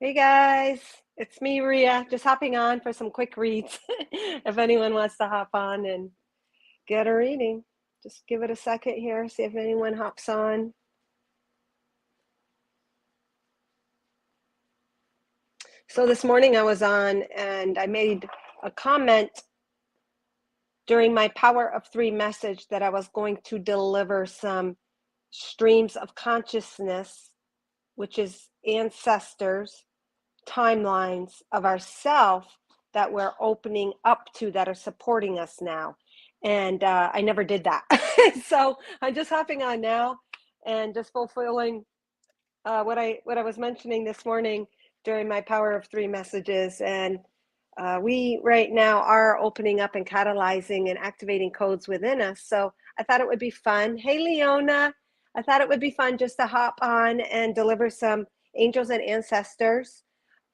Hey guys, it's me, Ria, just hopping on for some quick reads. If anyone wants to hop on and get a reading, just give it a second here, see if anyone hops on. So this morning I was on and I made a comment during my Power of Three message that I was going to deliver some streams of consciousness, which is ancestors, timelines of ourself that we're opening up to that are supporting us now. And I never did that. So I'm just hopping on now and just fulfilling what I was mentioning this morning during my Power of Three messages. And we right now are opening up and catalyzing and activating codes within us. So I thought it would be fun. Hey, Leona, I thought it would be fun just to hop on and deliver some angels and ancestors,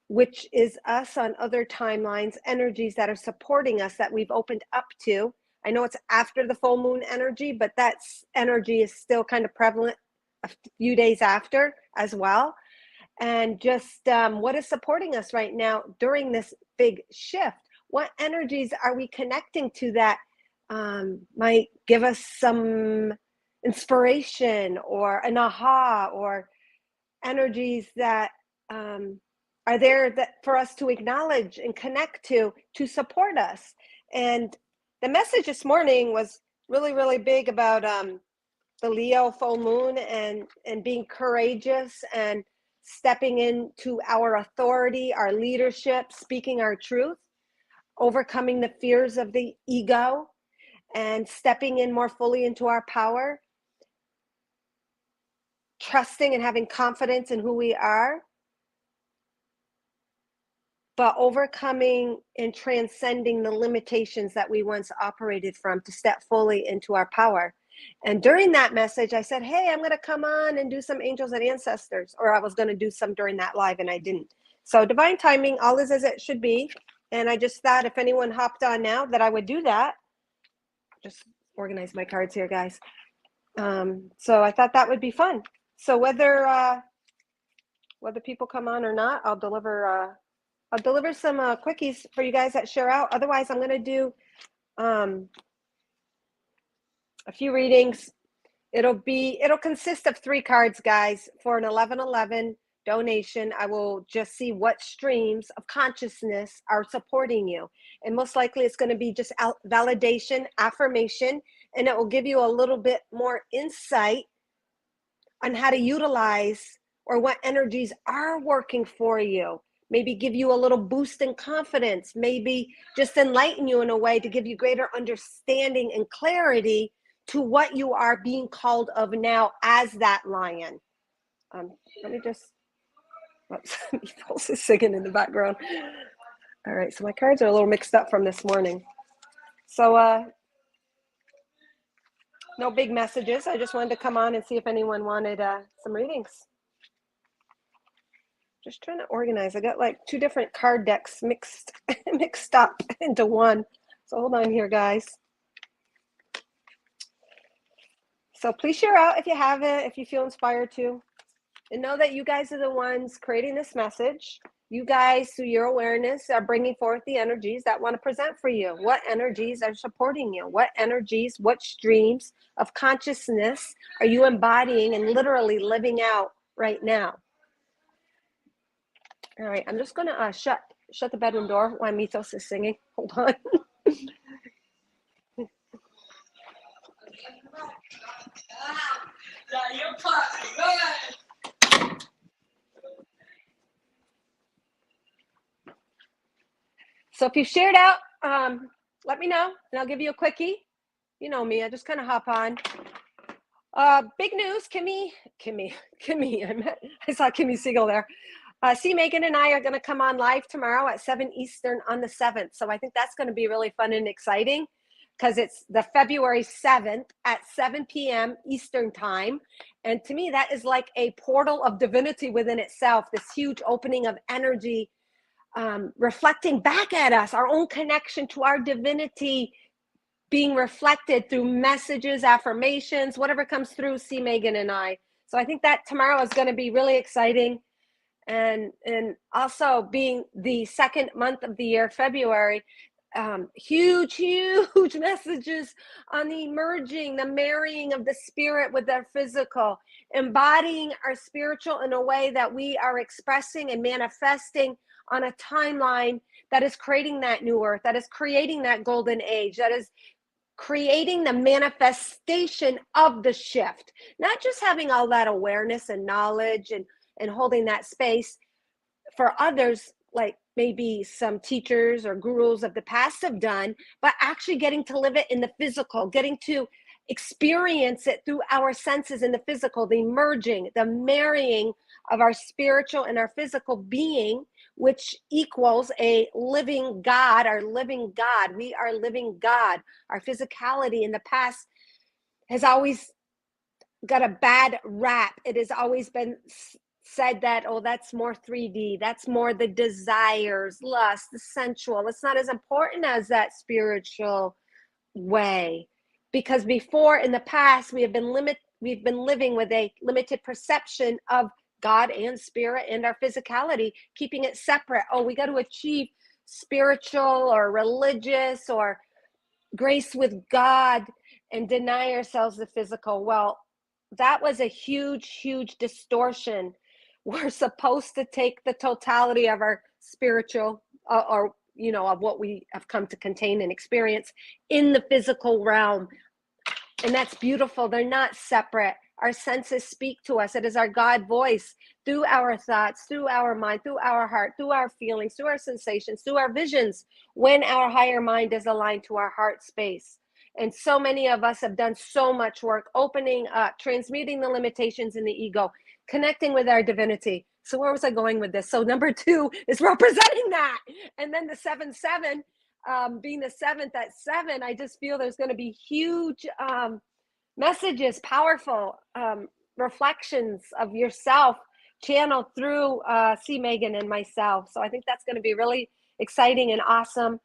which is us on other timelines, energies that are supporting us that we've opened up to. I know it's after the full moon energy, but that energy is still kind of prevalent a few days after as well. And just what is supporting us right now during this big shift? What energies are we connecting to that might give us some inspiration or an aha, or energies that are there that for us to acknowledge and connect to support us? And the message this morning was really big about the Leo full moon and being courageous and stepping into our authority, our leadership, speaking our truth, overcoming the fears of the ego, and stepping in more fully into our power, trusting and having confidence in who we are, but overcoming and transcending the limitations that we once operated from to step fully into our power. And during that message, I said, hey, I'm going to come on and do some angels and ancestors, or I was going to do some during that live and I didn't. So divine timing, all is as it should be. And I just thought if anyone hopped on now that I would do that. Just organize my cards here, guys. So I thought that would be fun. So whether people come on or not, I'll deliver some quickies for you guys that share out. Otherwise, I'm going to do a few readings. It'll consist of 3 cards, guys, for an 1111 donation. I will just see what streams of consciousness are supporting you. And most likely it's going to be just validation, affirmation, and it will give you a little bit more insight on how to utilize or what energies are working for you. Maybe give you a little boost in confidence, maybe just enlighten you in a way to give you greater understanding and clarity to what you are being called of now as that lion. Let me just, Ethos is singing in the background. All right, so my cards are a little mixed up from this morning. So no big messages. I just wanted to come on and see if anyone wanted some readings. Just trying to organize. I got like 2 different card decks mixed up into one. So hold on here, guys. So please share out if you have it, if you feel inspired to. And know that you guys are the ones creating this message. You guys, through your awareness, are bringing forth the energies that want to present for you. What energies are supporting you? What energies, what streams of consciousness are you embodying and literally living out right now? All right, I'm just going to shut the bedroom door while Mythos is singing. Hold on. So if you shared out, let me know, and I'll give you a quickie. You know me, I just kind of hop on. Big news, Kimmy. I saw Kimmy Siegel there. C. Megan and I are going to come on live tomorrow at 7 Eastern on the 7th. So I think that's going to be really fun and exciting because it's the February 7th at 7 p.m. Eastern time. And to me, that is like a portal of divinity within itself, this huge opening of energy, reflecting back at us, our own connection to our divinity being reflected through messages, affirmations, whatever comes through C. Megan and I. So I think that tomorrow is going to be really exciting. And also being the second month of the year, February, huge messages on the merging, the marrying of the spirit with our physical, embodying our spiritual in a way that we are expressing and manifesting on a timeline that is creating that new earth, that is creating that golden age, that is creating the manifestation of the shift, not just having all that awareness and knowledge and holding that space for others, like maybe some teachers or gurus of the past have done, but actually getting to live it in the physical, getting to experience it through our senses in the physical, the merging, the marrying of our spiritual and our physical being, which equals a living God, our living God. We are living God. Our physicality in the past has always got a bad rap. It has always been said that, oh, that's more 3D, that's more the desires, lust, the sensual. It's not as important as that spiritual way, because before, in the past, we've been living with a limited perception of God and spirit and our physicality, keeping it separate. Oh, we got to achieve spiritual or religious or grace with God and deny ourselves the physical. Well, that was a huge distortion. We're supposed to take the totality of our spiritual, or of what we have come to contain and experience in the physical realm. And that's beautiful. They're not separate. Our senses speak to us. It is our God voice through our thoughts, through our mind, through our heart, through our feelings, through our sensations, through our visions, when our higher mind is aligned to our heart space. And so many of us have done so much work opening up, transmuting the limitations in the ego, connecting with our divinity. So where was I going with this? So number 2 is representing that. And then the 7-7, being the 7th at 7, I just feel there's going to be huge messages, powerful reflections of yourself channeled through C. Megan and myself. So I think that's going to be really exciting and awesome.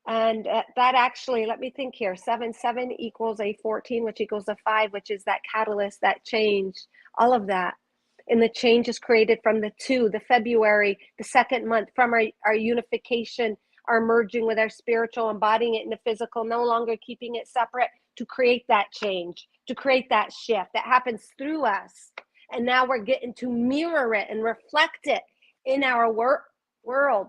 And that actually, let me think here, 7 equals a 14, which equals a 5, which is that catalyst, that change, all of that. And the change is created from the 2, the February, the second month, from our unification, our merging with our spiritual, embodying it in the physical, no longer keeping it separate, to create that change, to create that shift that happens through us. And now we're getting to mirror it and reflect it in our world.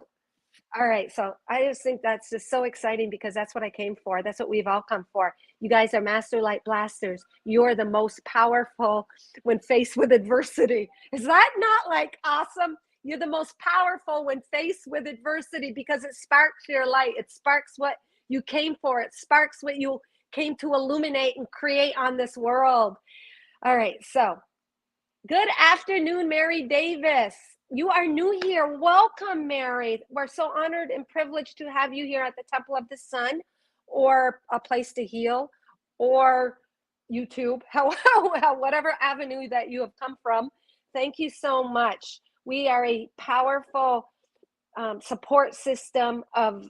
All right, so I just think that's just so exciting, because that's what I came for. That's what we've all come for. You guys are master light blasters. You're the most powerful when faced with adversity. Is that not like awesome? You're the most powerful when faced with adversity, because it sparks your light. It sparks what you came for. It sparks what you came to illuminate and create on this world. All right, so good afternoon, Mary Davis. You are new here. Welcome, Mary. We're so honored and privileged to have you here at the Temple of the Sun, or A Place to Heal, or YouTube, whatever avenue that you have come from. Thank you so much. We are a powerful support system of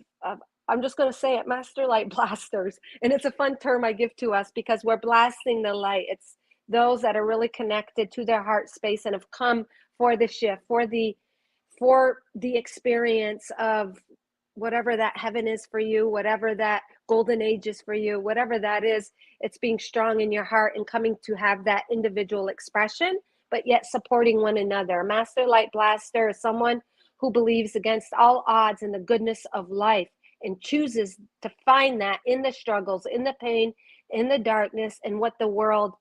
I'm just going to say it, master light blasters. And it's a fun term I give to us, because we're blasting the light. It's those that are really connected to their heart space and have come for the shift, for the experience of whatever that heaven is for you, whatever that golden age is for you, whatever that is. It's being strong in your heart and coming to have that individual expression, but yet supporting one another. A master light blaster is someone who believes against all odds in the goodness of life, and chooses to find that in the struggles, in the pain, in the darkness, and what the world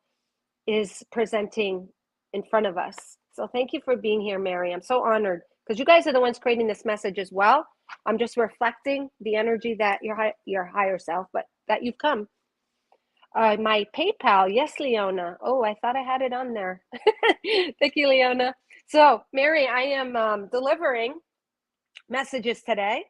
is presenting in front of us. So thank you for being here, Mary. I'm so honored, because you guys are the ones creating this message as well. I'm just reflecting the energy that your higher self, but that you've come. My PayPal, yes, Leona. Oh, I thought I had it on there. Thank you, Leona. So, Mary, I am delivering messages today,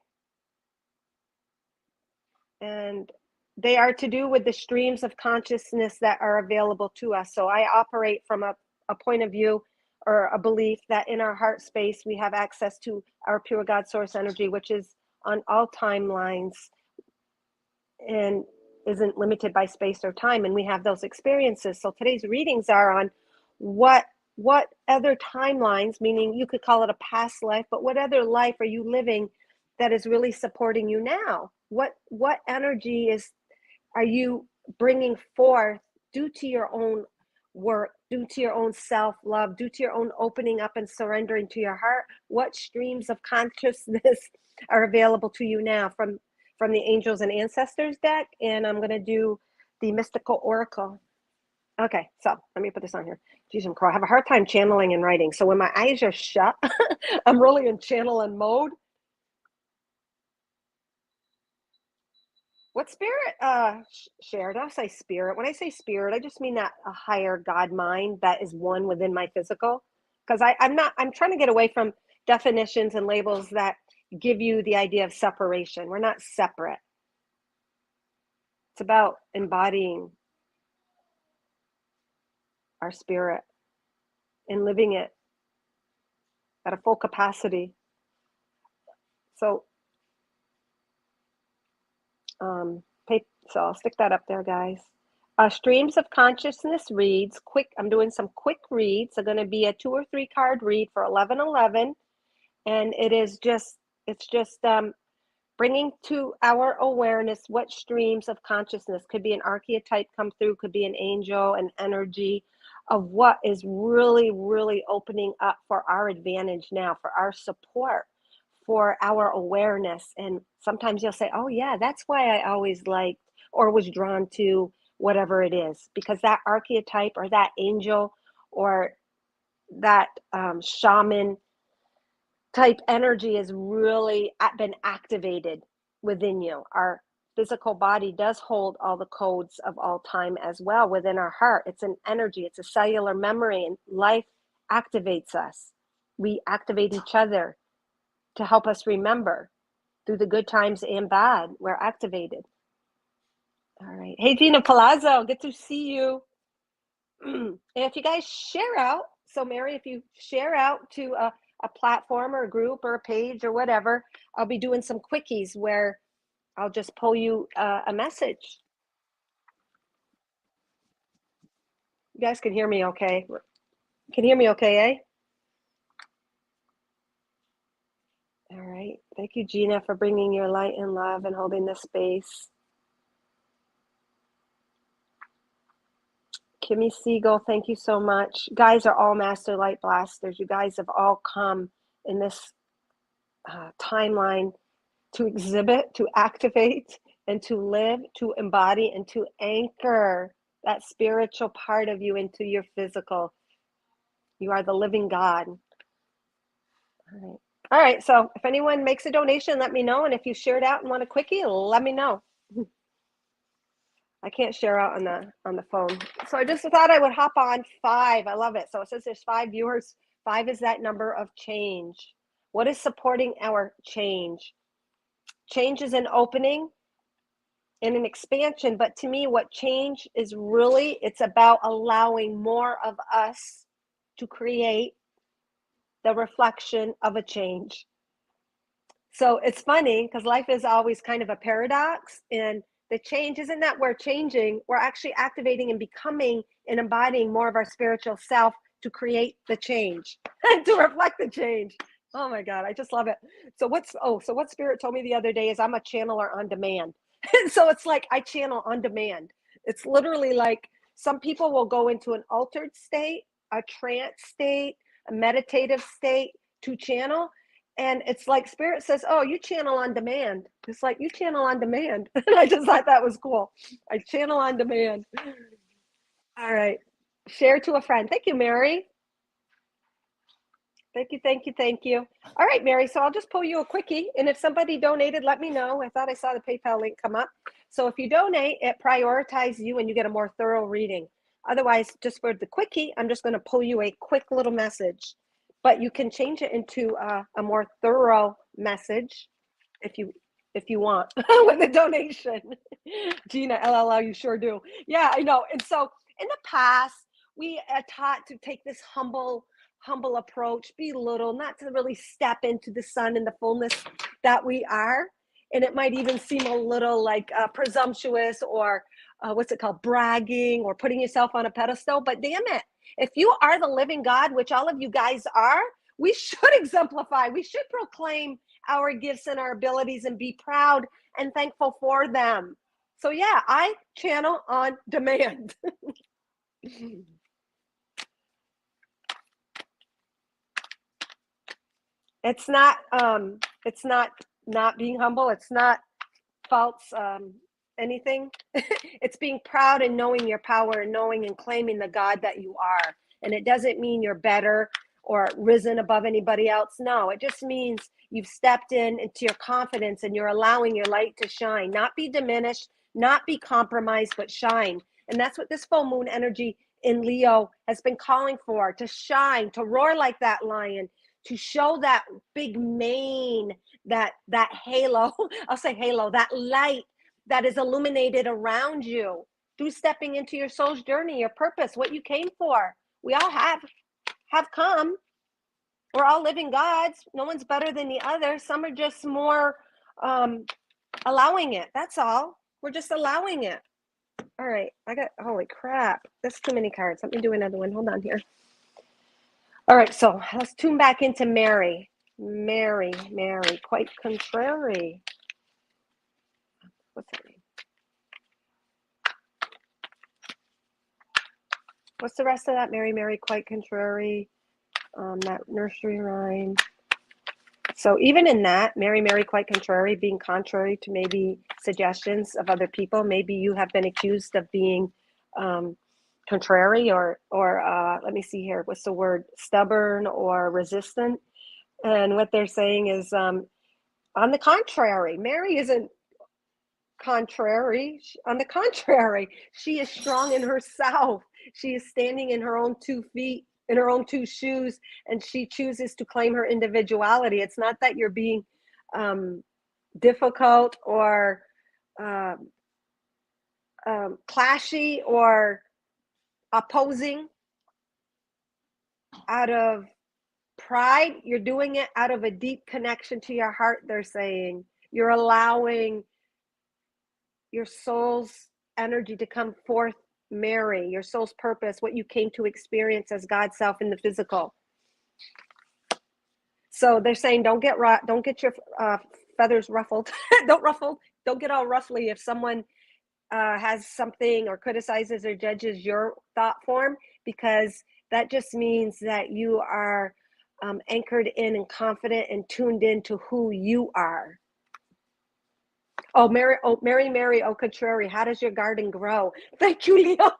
and they are to do with the streams of consciousness that are available to us. So I operate from a point of view, or a belief, that in our heart space we have access to our pure God source energy, which is on all timelines and isn't limited by space or time, and we have those experiences. So today's readings are on what what other timelines, meaning you could call it a past life, but what other life are you living that is really supporting you now? What energy are you bringing forth due to your own work, due to your own self-love, due to your own opening up and surrendering to your heart? What streams of consciousness are available to you now from the angels and ancestors deck? And I'm going to do the mystical oracle. Okay, so let me put this on here. Geez, I have a hard time channeling and writing. So when my eyes are shut, I'm really in channeling mode. What spirit shared? I'll say spirit. When I say spirit, I just mean that a higher God mind that is one within my physical. Because I'm trying to get away from definitions and labels that give you the idea of separation. We're not separate. It's about embodying our spirit and living it at a full capacity. So, so I'll stick that up there, guys. Streams of consciousness reads quick. I'm doing some quick reads. They're going to be a 2 or 3 card read for 1111, and it's just bringing to our awareness what streams of consciousness could be an archetype come through, could be an angel, an energy of what is really, really opening up for our advantage now, for our support, for our awareness. And sometimes you'll say, oh yeah, that's why I always liked or was drawn to whatever it is, because that archetype or that angel or that shaman type energy has really been activated within you. Our physical body does hold all the codes of all time as well within our heart. It's an energy, it's a cellular memory, and life activates us. We activate each other to help us remember through the good times and bad. We're activated. All right. Hey, Gina Palazzo, good to see you. And if you guys share out, so Mary, if you share out to a platform or a group or a page or whatever, I'll be doing some quickies where I'll just pull you a message. You guys can hear me okay? Can hear me okay, eh? All right. Thank you, Gina, for bringing your light and love and holding this space. Kimmy Siegel, thank you so much. Guys are all Master Light Blasters. You guys have all come in this timeline to exhibit, to activate, and to live, to embody, and to anchor that spiritual part of you into your physical. You are the living God. All right. All right. So if anyone makes a donation, let me know. And if you shared out and want a quickie, let me know. I can't share out on the phone. So I just thought I would hop on 5. I love it. So it says there's 5 viewers. 5 is that number of change. What is supporting our change? Change is an opening and an expansion, but to me, what change is really, it's about allowing more of us to create the reflection of a change. So it's funny because life is always kind of a paradox, and the change isn't that we're changing, we're actually activating and becoming and embodying more of our spiritual self to create the change and to reflect the change. Oh my God, I just love it. So what Spirit told me the other day is I'm a channeler on demand. So it's like I channel on demand. It's literally like some people will go into an altered state, a trance state, a meditative state to channel. And it's like Spirit says, oh, you channel on demand. It's like you channel on demand. And I just thought that was cool. I channel on demand. All right. Share to a friend. Thank you, Mary. Thank you, thank you, thank you. All right, Mary, so I'll just pull you a quickie. And if somebody donated, let me know. I thought I saw the PayPal link come up. So if you donate, it prioritizes you and you get a more thorough reading. Otherwise, just for the quickie, I'm just going to pull you a quick little message. But you can change it into a more thorough message if you want with a donation. Gina, LLL, you sure do. Yeah, I know. And so in the past, we are taught to take this humble approach, be little, not to really step into the sun and the fullness that we are. And it might even seem a little like presumptuous or what's it called, bragging or putting yourself on a pedestal. But damn it, If you are the living God, which all of you guys are, we should exemplify, we should proclaim our gifts and our abilities and be proud and thankful for them. So yeah, I channel on demand. It's not being humble. It's not false anything. It's being proud and knowing your power and knowing and claiming the God that you are. And it doesn't mean you're better or risen above anybody else. No, it just means you've stepped into your confidence and you're allowing your light to shine, not be diminished, not be compromised, but shine. And that's what this full moon energy in Leo has been calling for, to shine, to roar like that lion, to show that big mane, that halo, I'll say halo, that light that is illuminated around you through stepping into your soul's journey, your purpose, what you came for. We all have come. We're all living gods. No one's better than the other. Some are just more allowing it. That's all. We're just allowing it. All right. Holy crap. That's too many cards. Let me do another one. Hold on here. All right. So let's tune back into Mary. Mary, quite contrary. What's her name? What's the rest of that? Mary, quite contrary. That nursery rhyme. So even in that, Mary, quite contrary, being contrary to maybe suggestions of other people, maybe you have been accused of being contrary or let me see here, what's the word, stubborn or resistant. And what they're saying is, on the contrary, Mary isn't contrary. On the contrary, she is strong in herself. She is standing in her own 2 feet, in her own 2 shoes, and she chooses to claim her individuality. It's not that you're being difficult or clashy or opposing out of pride. You're doing it out of a deep connection to your heart, they're saying. You're allowing your soul's energy to come forth, Mary, your soul's purpose, what you came to experience as God's self in the physical. So they're saying, don't get your feathers ruffled. Don't get all ruffly if someone has something or criticizes or judges your thought form, because that just means that you are anchored in and confident and tuned into who you are. Oh, Mary, au contrary, how does your garden grow? Thank you, Leo.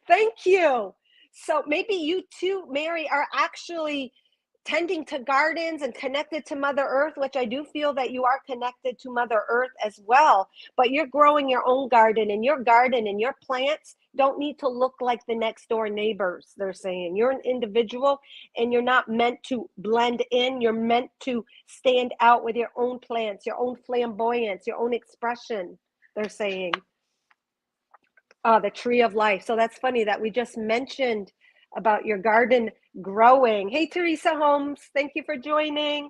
Thank you. So maybe you too, Mary, are actually tending to gardens and connected to Mother Earth, which I do feel that you are connected to Mother Earth as well, but you're growing your own garden, and your plants don't need to look like the next door neighbors, they're saying. You're an individual and you're not meant to blend in. You're meant to stand out with your own plants, your own flamboyance, your own expression, they're saying. The tree of life. So that's funny that we just mentioned about your garden growing. Hey, Teresa Holmes, thank you for joining.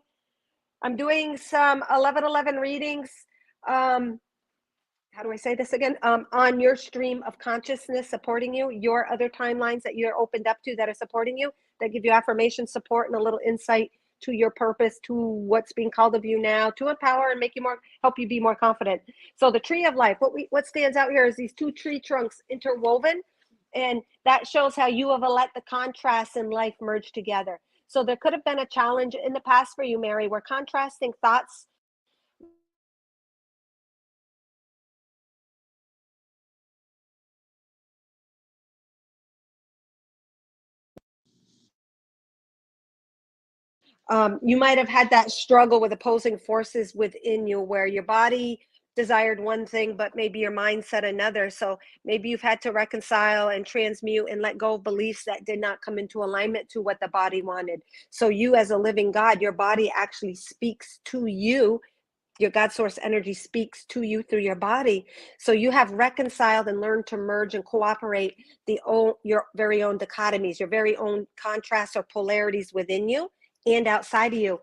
I'm doing some 1111 readings. How do I say this again? On your stream of consciousness supporting you, your other timelines that you're opened up to that are supporting you, that give you affirmation, support, and a little insight to your purpose, to what's being called of you now, to empower and make you help you be more confident. So the tree of life, what stands out here is these 2 tree trunks interwoven, and that shows how you have let the contrasts in life merge together. So there could have been a challenge in the past for you, Mary, where contrasting thoughts you might have had that struggle with opposing forces within you, where your body desired one thing, but maybe your mind said another. So maybe you've had to reconcile and transmute and let go of beliefs that did not come into alignment to what the body wanted. So you, as a living God, your body actually speaks to you. Your God source energy speaks to you through your body. So you have reconciled and learned to merge and cooperate your very own dichotomies, your very own contrasts or polarities within you and outside of you,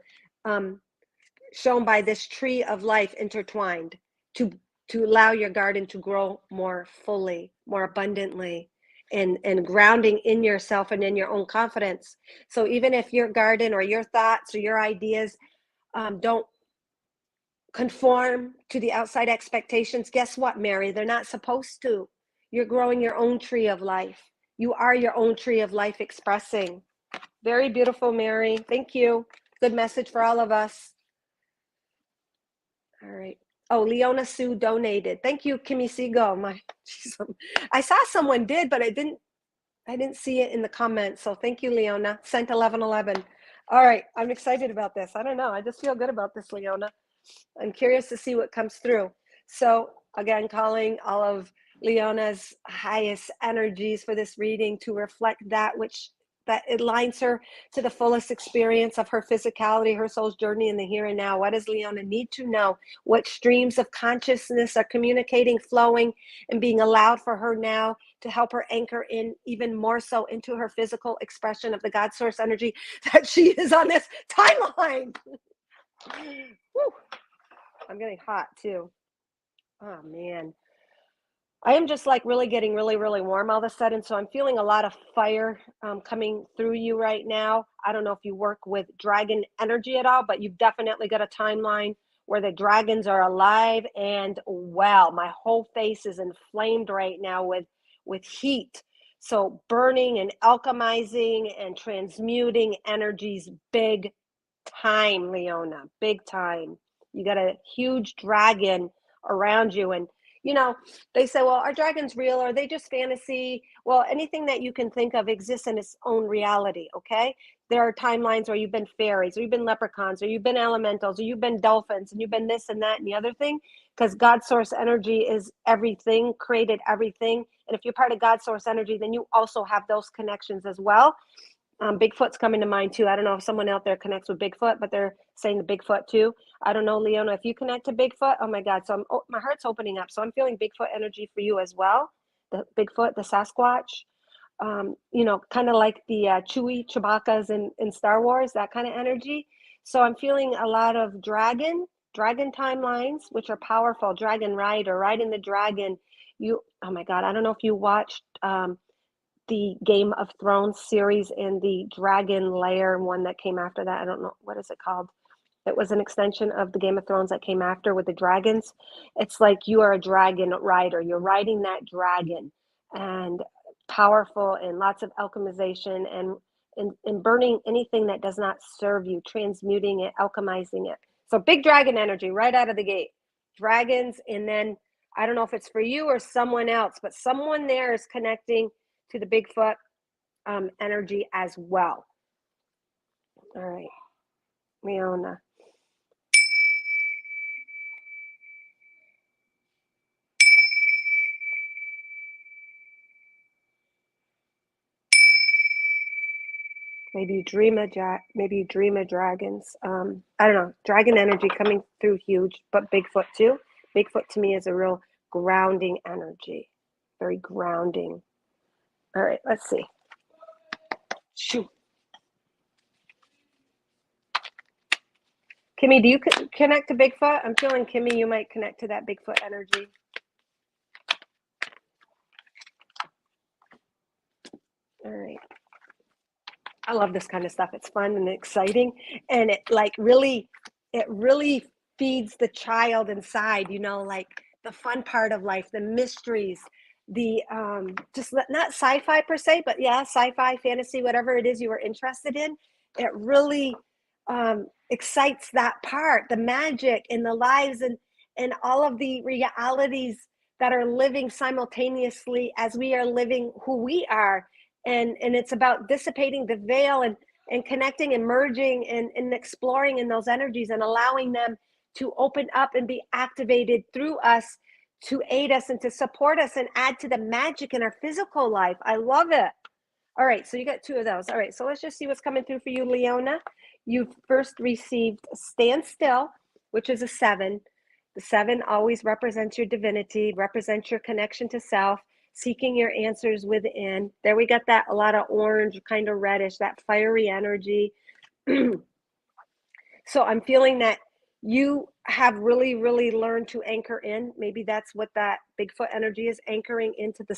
shown by this tree of life intertwined to allow your garden to grow more fully, more abundantly. and grounding in yourself and in your own confidence. So even if your garden or your thoughts or your ideas don't conform to the outside expectations, guess what, Mary? They're not supposed to. You're growing your own tree of life. You are your own tree of life expressing. Very beautiful, Mary. Thank you. Good message for all of us. All right. Oh, Leona Sue donated. Thank you, Kimmy Seagull. I saw someone did, but I didn't see it in the comments. So thank you, Leona. Sent 1111. All right. I'm excited about this. I don't know. I just feel good about this, Leona. I'm curious to see what comes through. So again, calling all of Leona's highest energies for this reading to reflect that it aligns her to the fullest experience of her physicality, her soul's journey in the here and now. What does Leona need to know? What streams of consciousness are communicating, flowing, and being allowed for her now to help her anchor in even more so into her physical expression of the God source energy that she is on this timeline. Woo. I'm getting hot too. Oh man. I am just like really getting really, really warm all of a sudden. So I'm feeling a lot of fire coming through you right now. I don't know if you work with dragon energy at all, but you've definitely got a timeline where the dragons are alive and well. My whole face is inflamed right now with heat. So burning and alchemizing and transmuting energies big time, Leona, big time. You got a huge dragon around you. And, they say, well, are dragons real? Are they just fantasy? Well, anything that you can think of exists in its own reality, okay? There are timelines where you've been fairies, or you've been leprechauns, or you've been elementals, or you've been dolphins, and you've been this and that and the other thing, because God source energy is everything, created everything. And if you're part of God source energy, then you also have those connections as well. Bigfoot's coming to mind too. I don't know if someone out there connects with Bigfoot, but they're saying the Bigfoot too. I don't know, Leona, if you connect to Bigfoot. Oh my God. So my heart's opening up. So I'm feeling Bigfoot energy for you as well. The Bigfoot, the Sasquatch, kind of like the Chewie, Chewbacca's in Star Wars, that kind of energy. So I'm feeling a lot of dragon timelines, which are powerful. Dragon rider, riding the dragon. Oh my God. I don't know if you watched, the Game of Thrones series and the Dragon Lair one that came after that. I don't know, what is it called? It was an extension of the Game of Thrones that came after with the dragons. It's like you are a dragon rider. You're riding that dragon, and powerful, and lots of alchemization and burning anything that does not serve you, transmuting it, alchemizing it. So big dragon energy right out of the gate. Dragons, and then I don't know if it's for you or someone else, but someone there is connecting to the Bigfoot energy as well. All right, Leona. Maybe you dream of dragons. I don't know. Dragon energy coming through huge, but Bigfoot too. Bigfoot to me is a real grounding energy, very grounding. All right, let's see. Shoot. Kimmy, do you connect to Bigfoot? I'm feeling, Kimmy, you might connect to that Bigfoot energy. All right. I love this kind of stuff. It's fun and exciting, and it really feeds the child inside, like the fun part of life, the mysteries, the just not sci-fi per se, but yeah, sci-fi, fantasy, whatever it is you are interested in. It really excites that part, the magic in the lives and all of the realities that are living simultaneously as we are living who we are. And it's about dissipating the veil and connecting and merging and exploring in those energies and allowing them to open up and be activated through us to aid us and to support us and add to the magic in our physical life. I love it. All right, so you got two of those. All right, so let's just see what's coming through for you, Leona. You first received Stand Still, which is a 7. The 7 always represents your divinity, represents your connection to self, seeking your answers within. There we got that, a lot of orange, kind of reddish, that fiery energy. So I'm feeling that you have really, really learned to anchor in. Maybe that's what that Bigfoot energy is, anchoring into the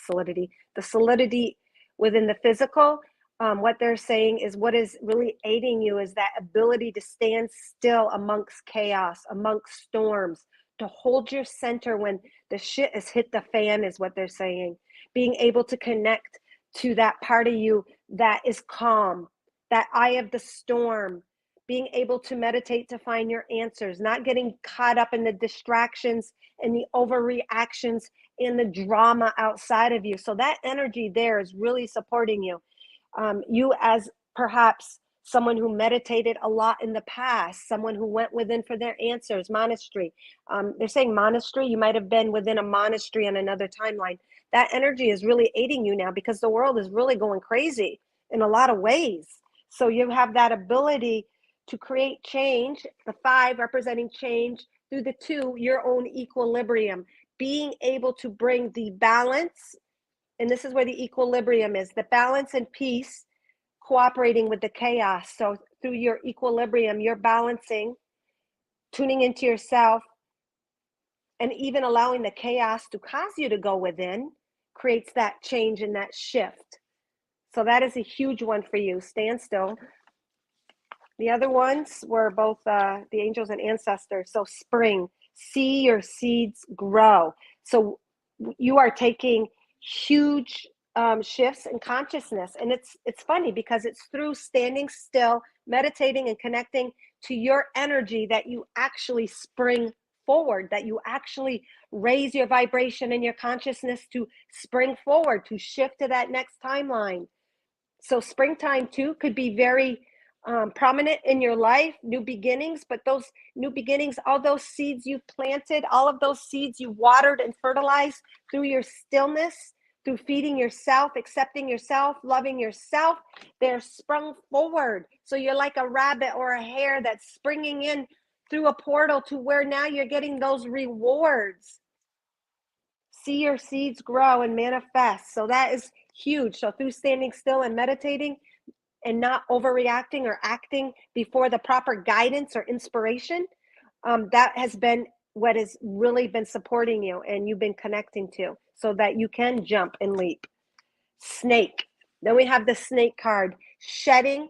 solidity, the solidity within the physical. What they're saying is what is really aiding you is that ability to stand still amongst chaos, amongst storms, to hold your center when the shit has hit the fan, is what they're saying. Being able to connect to that part of you that is calm, that eye of the storm, being able to meditate to find your answers, not getting caught up in the distractions and the overreactions and the drama outside of you. So that energy there is really supporting you. You as perhaps someone who meditated a lot in the past, someone who went within for their answers, monastery. They're saying monastery, you might have been within a monastery on another timeline. That energy is really aiding you now because the world is really going crazy in a lot of ways. So you have that ability to create change, the 5 representing change, through the 2, your own equilibrium, being able to bring the balance. And this is where the equilibrium is, the balance and peace cooperating with the chaos. So through your equilibrium, you're balancing, tuning into yourself, and even allowing the chaos to cause you to go within creates that change and that shift. So that is a huge one for you. Stand still. The other ones were both the angels and ancestors. So spring, see your seeds grow. So you are taking huge shifts in consciousness. And it's funny because it's through standing still, meditating and connecting to your energy that you actually spring forward, that you actually raise your vibration and your consciousness to spring forward, to shift to that next timeline. So springtime too could be very prominent in your life, new beginnings, but those new beginnings, all those seeds you planted, all of those seeds you watered and fertilized through your stillness, through feeding yourself, accepting yourself, loving yourself, they're sprung forward. So you're like a rabbit or a hare that's springing in through a portal to where now you're getting those rewards. See your seeds grow and manifest. So that is huge. So through standing still and meditating and not overreacting or acting before the proper guidance or inspiration, that has been what has really been supporting you and you've been connecting to so that you can jump and leap. Snake. Then we have the snake card, shedding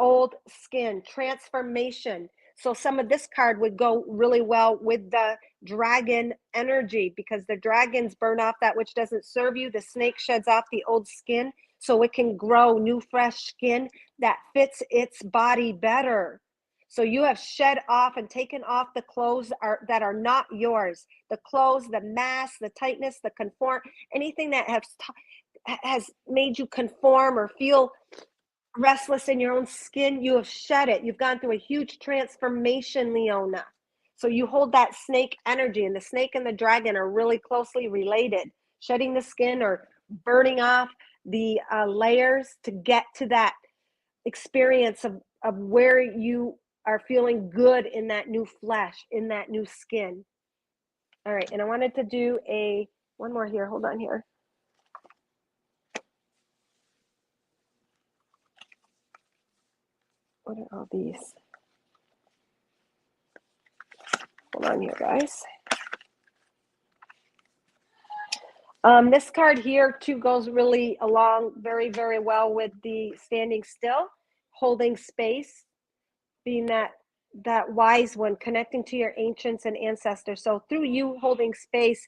old skin, transformation. So some of this card would go really well with the dragon energy because the dragons burn off that which doesn't serve you. The snake sheds off the old skin so it can grow new, fresh skin that fits its body better. So you have shed off and taken off the clothes that are not yours. The clothes, the mass, the tightness, the conform, anything that has made you conform or feel restless in your own skin, you have shed it. You've gone through a huge transformation, Leona. So you hold that snake energy, and the snake and the dragon are really closely related. Shedding the skin or burning off the layers to get to that experience of where you are feeling good in that new flesh, in that new skin. All right, and I wanted to do one more here. Hold on here. What are all these? Hold on here, guys. This card here too goes really along very, very well with the standing still, holding space, being that wise one, connecting to your ancients and ancestors. So through you holding space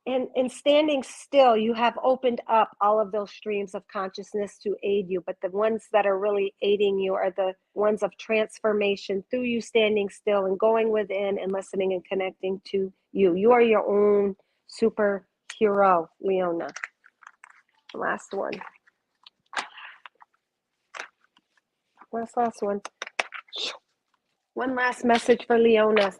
and standing still, you have opened up all of those streams of consciousness to aid you. But the ones that are really aiding you are the ones of transformation through you standing still and going within and listening and connecting to you. You are your own superhero, Leona. Last one. Last one. One last message for Leona.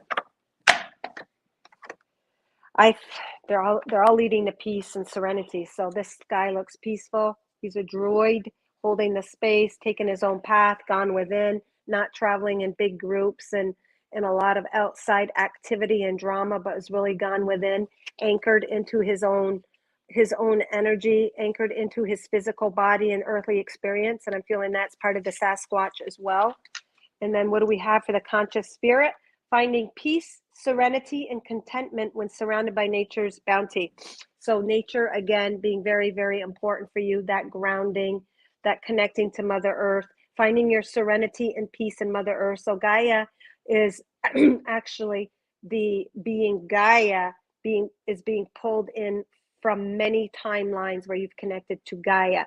They're all leading to peace and serenity. So this guy looks peaceful. He's a droid holding the space, taking his own path, gone within, not traveling in big groups and a lot of outside activity and drama, but has really gone within, anchored into his own energy, anchored into his physical body and earthly experience. And I'm feeling that's part of the Sasquatch as well. And then what do we have for the conscious spirit? Finding peace, serenity, and contentment when surrounded by nature's bounty. So nature, again, being very, very important for you, that grounding, that connecting to Mother Earth, finding your serenity and peace in Mother Earth. So Gaia is actually the being Gaia is being pulled in from many timelines where you've connected to Gaia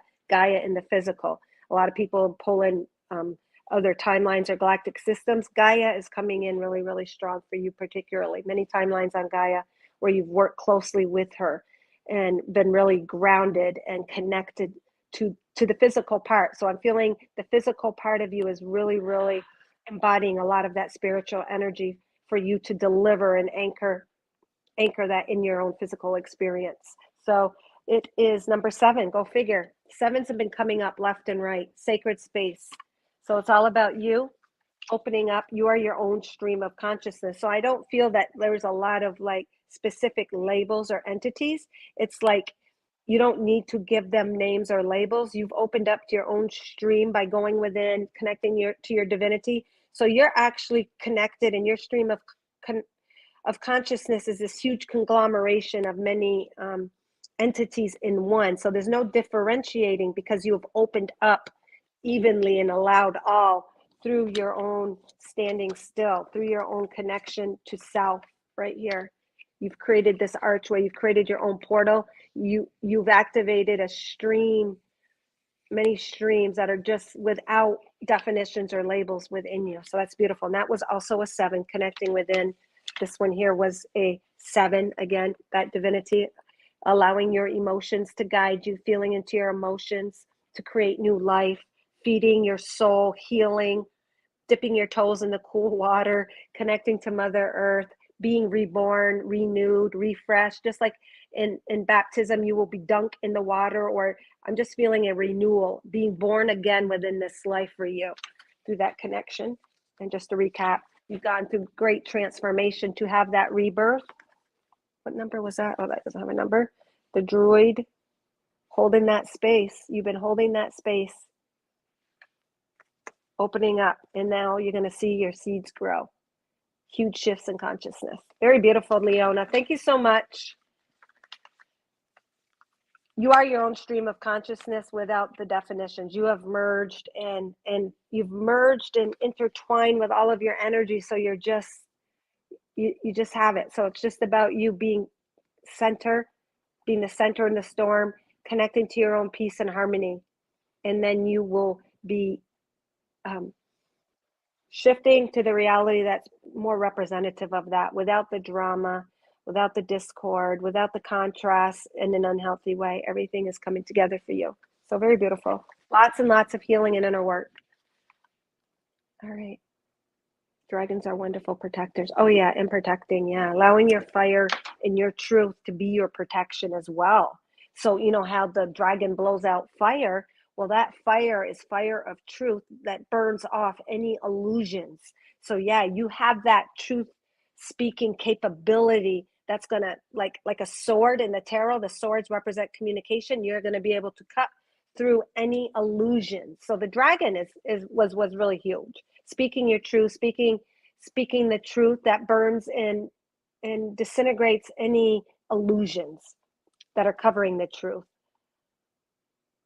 in the physical. A lot of people pull in other timelines or galactic systems. Gaia is coming in really, really strong for you, particularly. Many timelines on Gaia where you've worked closely with her and been really grounded and connected to the physical part. So I'm feeling the physical part of you is really, really embodying a lot of that spiritual energy for you to deliver and anchor that in your own physical experience. So it is number 7. Go figure. 7s have been coming up left and right. Sacred space. So it's all about you opening up. You are your own stream of consciousness. So I don't feel that there's a lot of like specific labels or entities. It's like you don't need to give them names or labels. You've opened up to your own stream by going within, connecting to your divinity. So you're actually connected, and your stream of consciousness is this huge conglomeration of many entities in one. So there's no differentiating because you have opened up evenly and allowed all through your own standing still, through your own connection to self right here. You've created this archway, you've created your own portal, you've activated a stream, many streams that are just without definitions or labels within you. So that's beautiful. And that was also a 7, connecting within. This one here was a 7, again, that divinity, allowing your emotions to guide you, feeling into your emotions to create new life, feeding your soul, healing, dipping your toes in the cool water, connecting to Mother Earth, being reborn, renewed, refreshed. Just like in baptism, you will be dunked in the water, or I'm just feeling a renewal, being born again within this life for you through that connection. And just to recap, you've gone through great transformation to have that rebirth. What number was that? Oh, that doesn't have a number. The druid holding that space. You've been holding that space, opening up, and now you're going to see your seeds grow. Huge shifts in consciousness. Very beautiful, Leona. Thank you so much. You are your own stream of consciousness without the definitions. You have merged and you've merged and intertwined with all of your energy. So you're just, you just have it. So it's just about you being the center in the storm, connecting to your own peace and harmony. And then you will be shifting to the reality that's more representative of that, without the drama, without the discord, without the contrast in an unhealthy way. Everything is coming together for you. So very beautiful. Lots and lots of healing and inner work. All right. Dragons are wonderful protectors. Oh yeah, and protecting, yeah. Allowing your fire and your truth to be your protection as well. So you know how the dragon blows out fire? Well, that fire is fire of truth that burns off any illusions. So yeah, you have that truth speaking capability that's gonna, like a sword in the tarot, the swords represent communication. You're gonna be able to cut through any illusion. So the dragon was really huge. Speaking your truth, speaking the truth that burns and disintegrates any illusions that are covering the truth.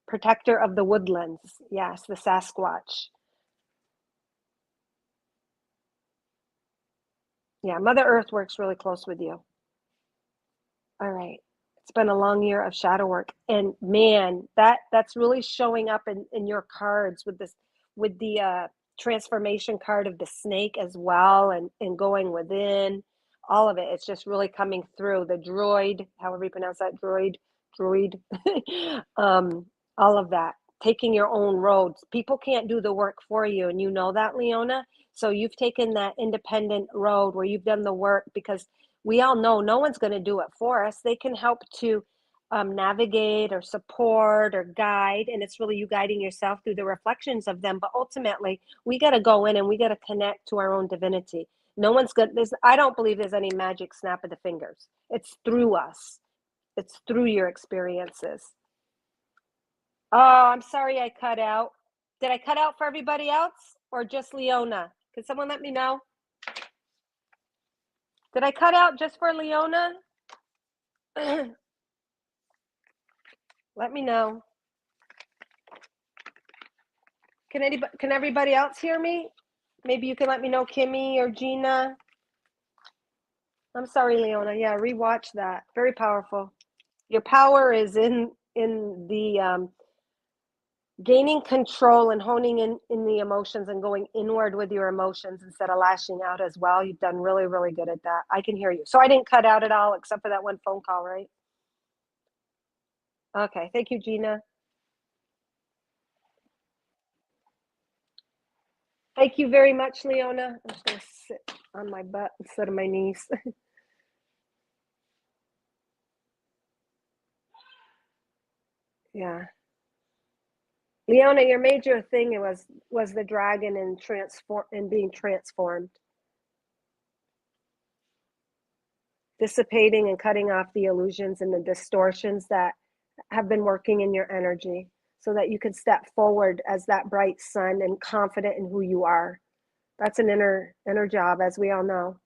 Protector of the woodlands. Yes, the Sasquatch. Yeah, Mother Earth works really close with you. All right. It's been a long year of shadow work. And man, that's really showing up in your cards with this, with the transformation card of the snake as well, and going within all of it. It's just really coming through. The droid, however you pronounce that, droid, all of that. Taking your own roads. People can't do the work for you, and you know that, Leona. So you've taken that independent road where you've done the work, because we all know no one's going to do it for us. They can help to navigate or support or guide, and it's really you guiding yourself through the reflections of them. But ultimately, we got to go in and we got to connect to our own divinity. No one's good. I don't believe there's any magic snap of the fingers. It's through us. It's through your experiences. Oh, I'm sorry I cut out. Did I cut out for everybody else or just Leona? Can someone let me know? Did I cut out just for Leona? Let me know. Can everybody else hear me? Maybe you can let me know, Kimmy or Gina. I'm sorry, Leona. Yeah, rewatch that. Very powerful. Your power is in the gaining control and honing in the emotions and going inward with your emotions instead of lashing out as well. You've done really, really good at that. I can hear you. So I didn't cut out at all except for that one phone call, right? Okay. Thank you, Gina. Thank you very much, Leona. I'm just going to sit on my butt instead of my knees. Yeah. Leona, your major thing was the dragon and being transformed, dissipating and cutting off the illusions and the distortions that have been working in your energy so that you can step forward as that bright sun and confident in who you are. That's an inner job, as we all know.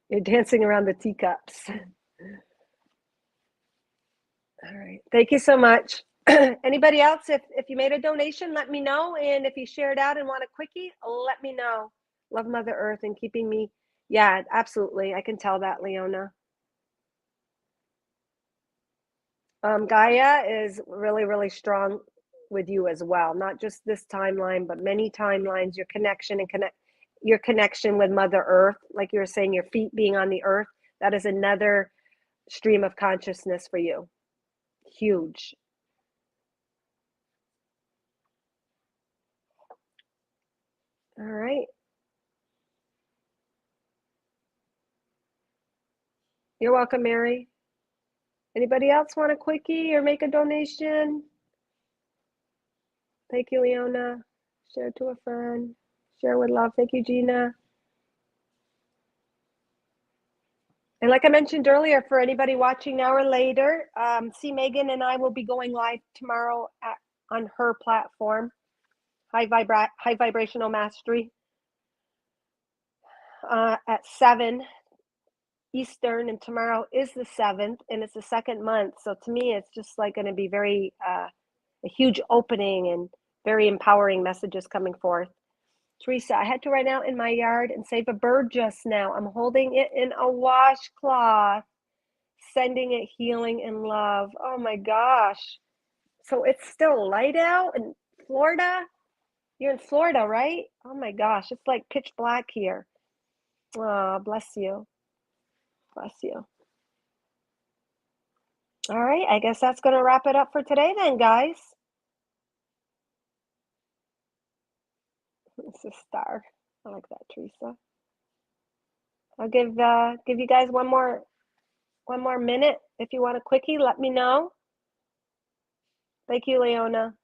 You're dancing around the teacups. All right. Thank you so much. Anybody else, if you made a donation, let me know. And if you shared out and want a quickie, let me know. Love Mother Earth and keeping me. Yeah, absolutely. I can tell that, Leona. Gaia is really, really strong with you as well. Not just this timeline, but many timelines. Your connection with Mother Earth, like you were saying, your feet being on the earth. That is another stream of consciousness for you. Huge. All right. You're welcome, Mary. Anybody else want a quickie or make a donation? Thank you, Leona. Share to a friend. Share with love. Thank you, Gina. And like I mentioned earlier, for anybody watching now or later, see Megan and I will be going live tomorrow on her platform, High Vibrational Mastery, at 7 Eastern, and tomorrow is the 7th, and it's the second month. So to me, it's just like going to be very a huge opening and very empowering messages coming forth. Teresa, I had to run out in my yard and save a bird just now. I'm holding it in a washcloth, sending it healing and love. Oh my gosh. So it's still light out in Florida? You're in Florida, right? Oh my gosh, it's like pitch black here. Oh, bless you. Bless you. All right, I guess that's going to wrap it up for today then, guys. This is star. I like that, Teresa. I'll give you guys one more minute. If you want a quickie, let me know. Thank you, Leona.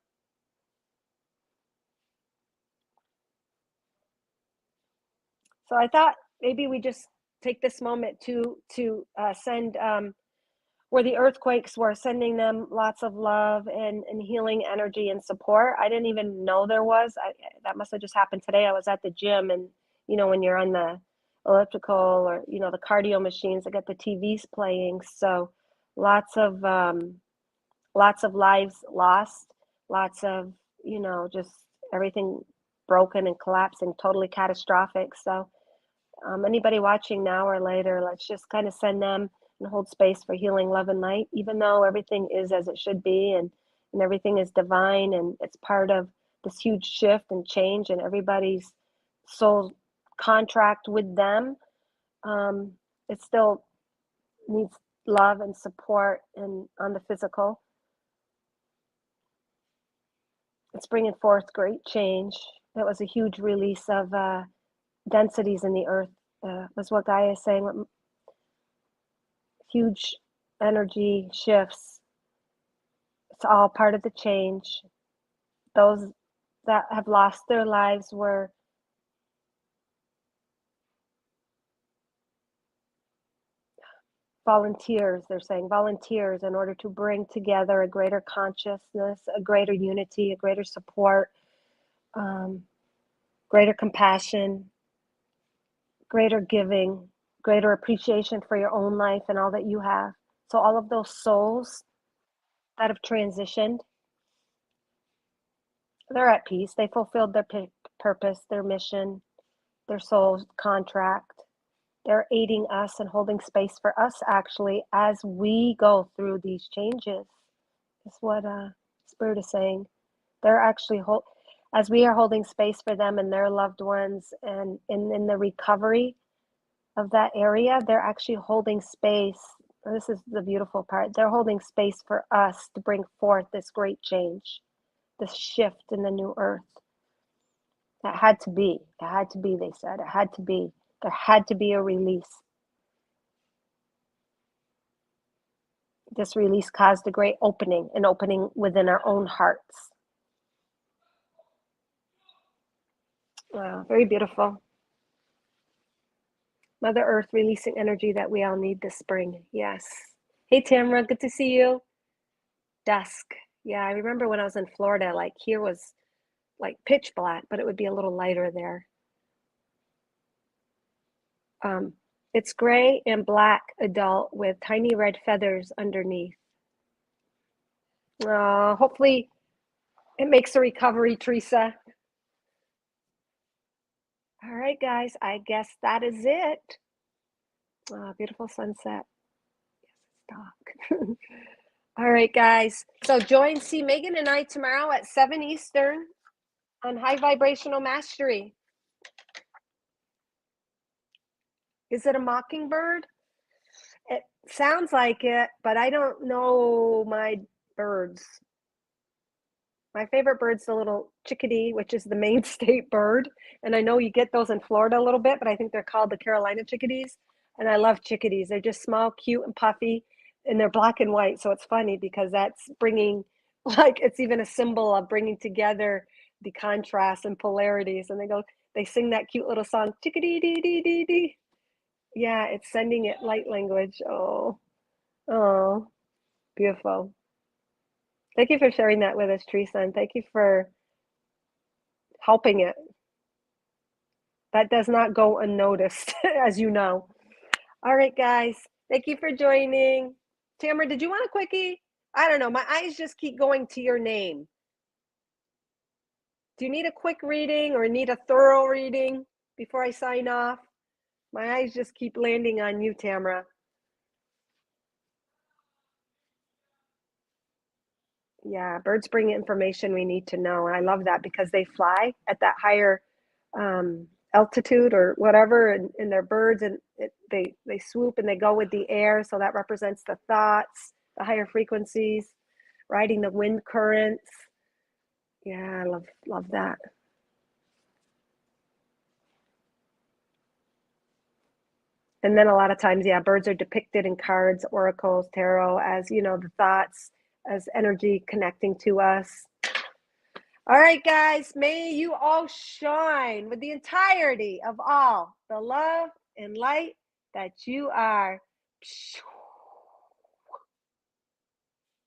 So I thought maybe we just take this moment to send where the earthquakes were, sending them lots of love and healing energy and support. I didn't even know there was. That must have just happened today. I was at the gym, and when you're on the elliptical or the cardio machines, I got the TVs playing. So lots of lives lost, lots of just everything broken and collapsing, totally catastrophic. So anybody watching now or later, let's just kind of send them and hold space for healing, love, and light, even though everything is as it should be, and everything is divine, and it's part of this huge shift and change, and everybody's soul contract with them. It still needs love and support and on the physical. It's bringing forth great change. That was a huge release of densities in the earth, was what Gaia is saying. Huge energy shifts. It's all part of the change. Those that have lost their lives were volunteers. They're saying volunteers in order to bring together a greater consciousness, a greater unity, a greater support, greater compassion, greater giving, greater appreciation for your own life and all that you have. So all of those souls that have transitioned, they're at peace. They fulfilled their purpose, their mission, their soul contract. They're aiding us and holding space for us actually as we go through these changes. Is what Spirit is saying. They're actually as we are holding space for them and their loved ones, and in the recovery of that area, they're actually holding space. This is the beautiful part. They're holding space for us to bring forth this great change, this shift in the new earth. That had to be. It had to be, they said. It had to be. There had to be a release. This release caused a great opening, an opening within our own hearts. Wow, very beautiful. Mother Earth releasing energy that we all need this spring. Yes. Hey, Tamara, good to see you. Dusk. Yeah, I remember when I was in Florida, like here was like pitch black, but it would be a little lighter there. It's gray and black adult with tiny red feathers underneath. Hopefully it makes a recovery, Teresa. All right, guys, I guess that is it. Beautiful sunset. Yes, it's dark. All right, guys. So join C. Megan and I tomorrow at 7 Eastern on High Vibrational Mastery. Is it a mockingbird? It sounds like it, but I don't know my birds. My favorite bird's the little chickadee, which is the Maine state bird. And I know you get those in Florida a little bit, but I think they're called the Carolina chickadees. And I love chickadees. They're just small, cute, and puffy, and they're black and white. So it's funny because that's bringing, like, it's even a symbol of bringing together the contrast and polarities. And they sing that cute little song, chickadee dee dee dee dee. Yeah, it's sending it light language. Oh, beautiful. Thank you for sharing that with us, Teresa, and thank you for helping it. That does not go unnoticed, as you know. All right, guys. Thank you for joining. Tamara, did you want a quickie? I don't know. My eyes just keep going to your name. Do you need a quick reading or need a thorough reading before I sign off? My eyes just keep landing on you, Tamara. Yeah, birds bring information we need to know. And I love that because they fly at that higher altitude or whatever, and they're birds, and they swoop and they go with the air. So that represents the thoughts, the higher frequencies, riding the wind currents. Yeah, I love that. And then a lot of times, yeah, birds are depicted in cards, oracles, tarot, as, the thoughts, as energy connecting to us. All right, guys, may you all shine with the entirety of all the love and light that you are.